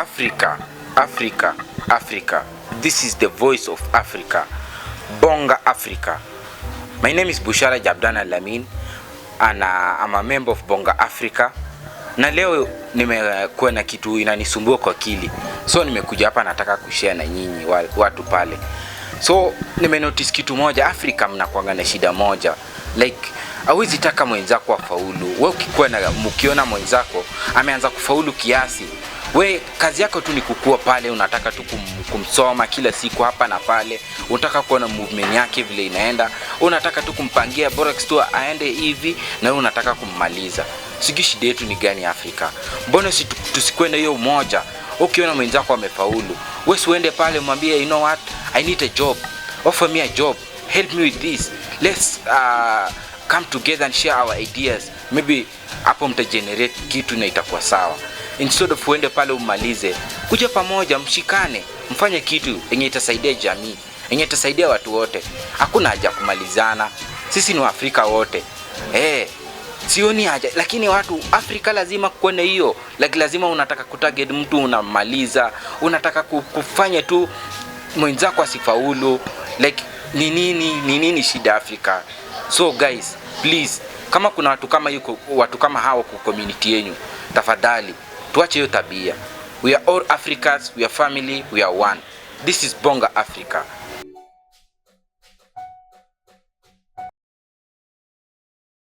Africa, Africa, Africa. This is the voice of Africa. Bonga Africa. My name is Bushara Jabdana Lamin and I'm a member of Bonga Africa. Na leo nimekuwa na kitu inanisumbua kwa akili. So nimekuja hapa nataka kushare na nyinyi watu pale. So nimenotice kitu moja, Afrika mnakuanga na shida moja. Like hauwezi taka mwenzako afaulu. Wewe ukikuwa na mkiona mwenzako ameanza kufaulu kiasi, we kazi yako tu ni kukua pale, unataka tu kumsoma kila siku hapa na pale, unataka kuona movement yake vile inaenda, unataka tu kumpangia Borax tu aende hivi na wewe unataka kummaliza. Sijui shida yetu ni gani Afrika. Mbona tusikwenda hiyo umoja? Ukiona mwenzako amefaulu, wewe uende pale mwambie, you know what, I need a job, offer me a job, help me with this, let's come together and share our ideas. Maybe hapo mtagenerate kitu na itakuwa sawa. Instead of uende pale umalize, kuja pamoja mshikane, mfanye kitu yenye itasaidia jamii, yenye itasaidia watu wote. Hakuna haja kumalizana. Sisi ni Waafrika wote. Sioni haja, lakini watu Afrika lazima kuone hiyo. Like lazima unataka kutarget mtu unamaliza, unataka kufanya tu mwenzako asifaulu. Like ni nini shida Afrika? So guys, please, kama kuna watu kama hao kwa community yenu, tafadhali tuache hiyo tabia. We are all Africans, we are family, we are one. This is Bonga Africa.